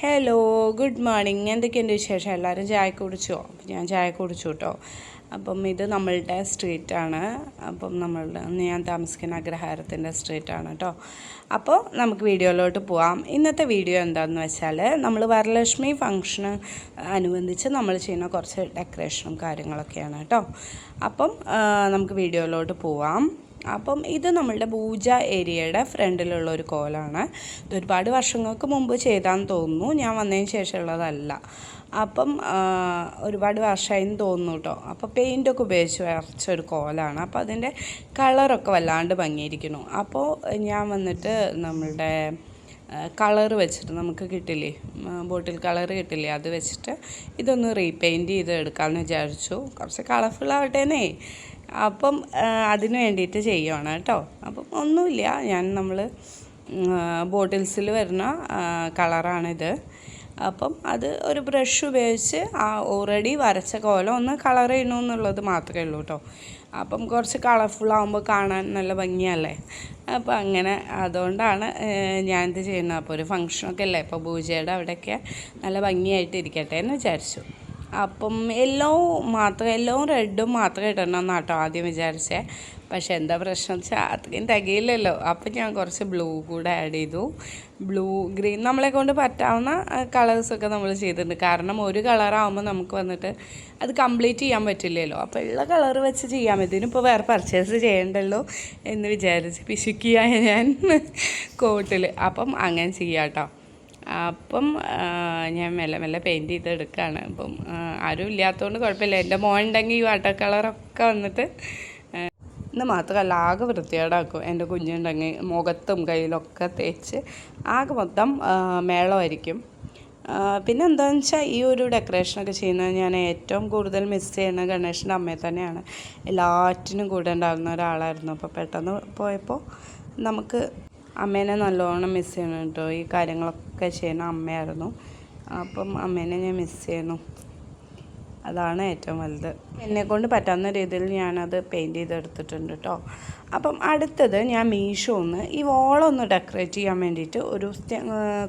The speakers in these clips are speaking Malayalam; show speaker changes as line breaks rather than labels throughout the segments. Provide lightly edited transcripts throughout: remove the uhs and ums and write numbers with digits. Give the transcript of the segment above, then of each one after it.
Hello, good morning. എന്തൊക്കെയുണ്ട് വിശേഷം? എല്ലാവരും ചായ കുടിച്ചോ? അപ്പം ഞാൻ ചായ കുടിച്ചു കേട്ടോ. അപ്പം ഇത് നമ്മളുടെ സ്ട്രീറ്റാണ്. അപ്പം ഞാൻ താമസിക്കുന്ന അഗ്രഹാരത്തിൻ്റെ സ്ട്രീറ്റാണ് കേട്ടോ. അപ്പോൾ നമുക്ക് വീഡിയോയിലോട്ട് പോവാം. ഇന്നത്തെ വീഡിയോ എന്താണെന്ന് വെച്ചാൽ നമ്മൾ വരലക്ഷ്മി ഫംഗ്ഷന് അനുബന്ധിച്ച് നമ്മൾ ചെയ്യുന്ന കുറച്ച് ഡെക്കറേഷനും കാര്യങ്ങളൊക്കെയാണ് കേട്ടോ. അപ്പം നമുക്ക് വീഡിയോയിലോട്ട് പോവാം. അപ്പം ഇത് നമ്മളുടെ പൂജ ഏരിയയുടെ ഫ്രണ്ടിലുള്ള ഒരു കോലമാണ്. ഇത് ഒരുപാട് വർഷങ്ങൾക്ക് മുമ്പ് ചെയ്താന്ന് തോന്നുന്നു, ഞാൻ വന്നതിന് ശേഷമുള്ളതല്ല. അപ്പം ഒരുപാട് വർഷമായിന്ന് തോന്നുന്നു കേട്ടോ. അപ്പോൾ പെയിൻറ്റൊക്കെ ഉപയോഗിച്ച് വരച്ചൊരു കോലാണ്. അപ്പോൾ അതിൻ്റെ കളറൊക്കെ വല്ലാണ്ട് ഭംഗിയിരിക്കുന്നു. അപ്പോൾ ഞാൻ വന്നിട്ട് നമ്മളുടെ കളർ വെച്ചിട്ട് നമുക്ക് കിട്ടില്ലേ, ബോട്ടിൽ കളർ കിട്ടില്ലേ, അത് വെച്ചിട്ട് ഇതൊന്ന് റീപെയിൻറ്റ് ചെയ്ത് എടുക്കാമെന്ന് വിചാരിച്ചു. കുറച്ച് കളർഫുൾ ആവട്ടേന്നേ. അപ്പം അതിന് വേണ്ടിയിട്ട് ചെയ്യുവാണ് കേട്ടോ. അപ്പം ഒന്നുമില്ല, നമ്മൾ ബോട്ടിൽസിൽ വരുന്ന കളറാണിത്. അപ്പം അത് ഒരു ബ്രഷ് ഉപയോഗിച്ച് ഓൾറെഡി വരച്ച കോലം ഒന്ന് കളർ ചെയ്യണമെന്നുള്ളത് മാത്രമേ ഉള്ളൂ കേട്ടോ. അപ്പം കുറച്ച് കളർഫുള്ളാകുമ്പോൾ കാണാൻ നല്ല ഭംഗിയല്ലേ. അപ്പോൾ അങ്ങനെ അതുകൊണ്ടാണ് ഞാനിത് ചെയ്യുന്നത്. അപ്പോൾ ഒരു ഫങ്ഷനൊക്കെ അല്ലേ, ഇപ്പോൾ പൂജയുടെ അവിടെയൊക്കെ നല്ല ഭംഗിയായിട്ട് ഇരിക്കട്ടെ എന്ന് വിചാരിച്ചു. അപ്പം യെല്ലോവും റെഡും മാത്രം ഇടണം കേട്ടോ ആദ്യം വിചാരിച്ചേ. പക്ഷെ എന്താ പ്രശ്നം വെച്ചാൽ അത്രയും തികയില്ലല്ലോ. അപ്പം ഞാൻ കുറച്ച് ബ്ലൂ കൂടെ ആഡ് ചെയ്തു. ബ്ലൂ, ഗ്രീൻ നമ്മളെ കൊണ്ട് പറ്റാവുന്ന കളേഴ്സൊക്കെ നമ്മൾ ചെയ്തിട്ടുണ്ട്. കാരണം ഒരു കളറാകുമ്പോൾ നമുക്ക് വന്നിട്ട് അത് കംപ്ലീറ്റ് ചെയ്യാൻ പറ്റില്ലല്ലോ. അപ്പോൾ ഉള്ള കളർ വെച്ച് ചെയ്യാം. ഇതിനിപ്പോൾ വേറെ പർച്ചേസ് ചെയ്യണ്ടല്ലോ എന്ന് വിചാരിച്ച് പിശുക്കിയായ ഞാൻ കോട്ടിൽ. അപ്പം അങ്ങനെ ചെയ്യാം കേട്ടോ. അപ്പം ഞാൻ മെല്ലെ പെയിൻറ്റ് ചെയ്തെടുക്കുകയാണ്. അപ്പം ആരും ഇല്ലാത്തതുകൊണ്ട് കുഴപ്പമില്ല. എൻ്റെ മോനുണ്ടെങ്കിൽ ഈ വാട്ടർ കളറൊക്കെ വന്നിട്ട് ഇന്ന് മാത്രമല്ല ആകെ വൃത്തികേടാക്കും. എൻ്റെ കുഞ്ഞുണ്ടെങ്കിൽ മുഖത്തും കയ്യിലൊക്കെ തേച്ച് ആകെ മൊത്തം മേളമായിരിക്കും. പിന്നെ എന്താണെന്ന് വെച്ചാൽ ഈ ഒരു ഡെക്കറേഷനൊക്കെ ചെയ്യുന്നത് ഞാൻ ഏറ്റവും കൂടുതൽ മിസ് ചെയ്യുന്ന ഗണേശൻ്റെ അമ്മയെ തന്നെയാണ്. എല്ലാറ്റിനും കൂടെ ഉണ്ടാകുന്ന ഒരാളായിരുന്നു. അപ്പോൾ പെട്ടെന്ന് പോയപ്പോൾ നമുക്ക് അമ്മേനെ നല്ലോണം മിസ് ചെയ്യണം കേട്ടോ. ഈ കാര്യങ്ങളൊക്കെ ചെയ്യുന്ന അമ്മയായിരുന്നു. അപ്പം അമ്മേനെ ഞാൻ മിസ് ചെയ്യുന്നു. അതാണ് ഏറ്റവും വലുത്. എന്നെക്കൊണ്ട് പറ്റാവുന്ന രീതിയിൽ ഞാനത് പെയിൻറ്റ് ചെയ്തെടുത്തിട്ടുണ്ട് കേട്ടോ. അപ്പം അടുത്തത് ഞാൻ മീഷോന്ന് ഈ വോളൊന്ന് ഡെക്കറേറ്റ് ചെയ്യാൻ വേണ്ടിയിട്ട്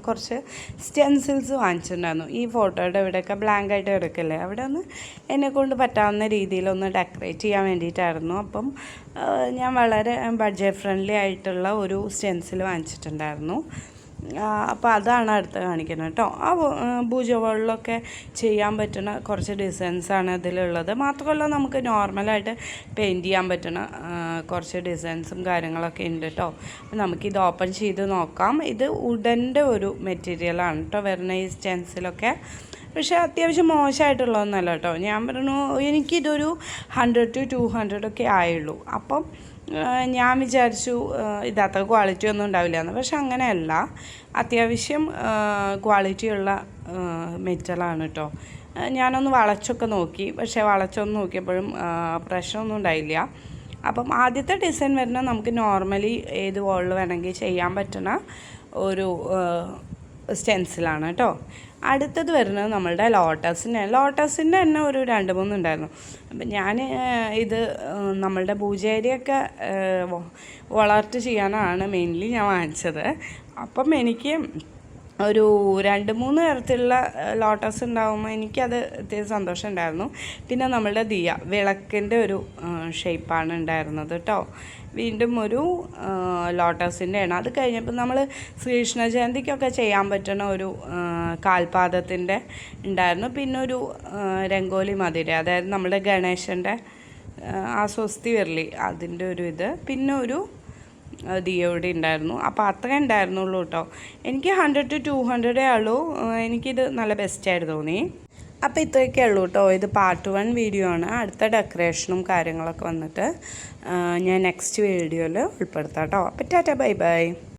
കുറച്ച് സ്റ്റെൻസിൽസ് വാങ്ങിച്ചിട്ടുണ്ടായിരുന്നു. ഈ ഫോട്ടോയുടെ ഇവിടെയൊക്കെ ബ്ലാങ്കായിട്ട് കിടക്കില്ലേ, അവിടെ ഒന്ന് എന്നെക്കൊണ്ട് പറ്റാവുന്ന രീതിയിലൊന്ന് ഡെക്കറേറ്റ് ചെയ്യാൻ വേണ്ടിയിട്ടായിരുന്നു. അപ്പം ഞാൻ വളരെ ബഡ്ജറ്റ് ഫ്രണ്ട്ലി ആയിട്ടുള്ള ഒരു സ്റ്റെൻസിൽ വാങ്ങിച്ചിട്ടുണ്ടായിരുന്നു. അപ്പോൾ അതാണ് അടുത്ത് കാണിക്കുന്നത് കേട്ടോ. ആ പൂജ വോളിലൊക്കെ ചെയ്യാൻ പറ്റുന്ന കുറച്ച് ഡിസൈൻസാണ് ഇതിലുള്ളത്. മാത്രമല്ല നമുക്ക് നോർമലായിട്ട് പെയിൻറ്റ് ചെയ്യാൻ പറ്റുന്ന കുറച്ച് ഡിസൈൻസും കാര്യങ്ങളൊക്കെ ഉണ്ട് കേട്ടോ. അപ്പോൾ നമുക്കിത് ഓപ്പൺ ചെയ്ത് നോക്കാം. ഇത് വുഡൻ്റെ ഒരു മെറ്റീരിയലാണ് കേട്ടോ വരുന്ന ഈ സ്റ്റെൻസിലൊക്കെ. പക്ഷേ അത്യാവശ്യം മോശമായിട്ടുള്ളതൊന്നുമല്ല കേട്ടോ. ഞാൻ പറഞ്ഞു എനിക്കിതൊരു 100 to 200 ഒക്കെ ആയുള്ളൂ. അപ്പം ഞാൻ വിചാരിച്ചു ഇതത്ര ക്വാളിറ്റി ഒന്നും ഉണ്ടാവില്ല എന്ന്. പക്ഷെ അങ്ങനെയല്ല, അത്യാവശ്യം ക്വാളിറ്റിയുള്ള മെറ്റലാണ് കേട്ടോ. ഞാനൊന്ന് വളച്ചൊക്കെ നോക്കി, പക്ഷേ വളച്ചൊന്ന് നോക്കിയപ്പോഴും പ്രശ്നമൊന്നും ഉണ്ടായില്ല. അപ്പം ആദ്യത്തെ ഡിസൈൻ വരുന്നത് നമുക്ക് നോർമലി ഏത് വോളിൽ വേണമെങ്കിൽ ചെയ്യാൻ പറ്റുന്ന ഒരു സ്റ്റെൻസിലാണ് കേട്ടോ. അടുത്തത് വരുന്നത് നമ്മളുടെ ലോട്ടസിൻ്റെ തന്നെ ഒരു 2-3 ഉണ്ടായിരുന്നു. അപ്പം ഞാൻ ഇത് നമ്മളുടെ പൂജ ഏരിയയൊക്കെ വളർട്ട് ചെയ്യാനാണ് മെയിൻലി ഞാൻ വാങ്ങിച്ചത്. അപ്പം എനിക്ക് ഒരു 2-3 തരത്തിലുള്ള ലോട്ടസ് ഉണ്ടാകുമ്പോൾ എനിക്കത് അത്യാവശ്യം സന്തോഷം ഉണ്ടായിരുന്നു. പിന്നെ നമ്മളുടെ വിളക്കിൻ്റെ ഒരു ഷേപ്പാണ് ഉണ്ടായിരുന്നത് കേട്ടോ. വീണ്ടും ഒരു ലോട്ടസിൻ്റെയാണ്. അത് കഴിഞ്ഞപ്പോൾ നമ്മൾ ശ്രീകൃഷ്ണ ജയന്തിക്കൊക്കെ ചെയ്യാൻ പറ്റുന്ന ഒരു കാൽപാദത്തിൻ്റെ ഉണ്ടായിരുന്നു. പിന്നെ ഒരു രംഗോലി മതിര, അതായത് നമ്മുടെ ഗണേശൻ്റെ ആ സ്വസ്തി വരലി, അതിൻ്റെ ഒരു ഇത്, പിന്നെ ഒരു ദിയോടെ ഉണ്ടായിരുന്നു. അപ്പോൾ അത്രേ ഉണ്ടായിരുന്നുള്ളൂ കേട്ടോ. എനിക്ക് 100 to 200 ഉള്ളൂ. എനിക്കിത് നല്ല ബെസ്റ്റായിട്ട് തോന്നി. അപ്പോൾ ഇത്രയൊക്കെ ഉള്ളൂ കേട്ടോ. ഇത് പാർട്ട് 1 വീഡിയോ ആണ്. അടുത്ത ഡെക്കറേഷനും കാര്യങ്ങളൊക്കെ വന്നിട്ട് ഞാൻ നെക്സ്റ്റ് വീഡിയോയിൽ ഉൾപ്പെടുത്താം കേട്ടോ. അപ്പോൾ ടാറ്റ, ബൈ ബൈ.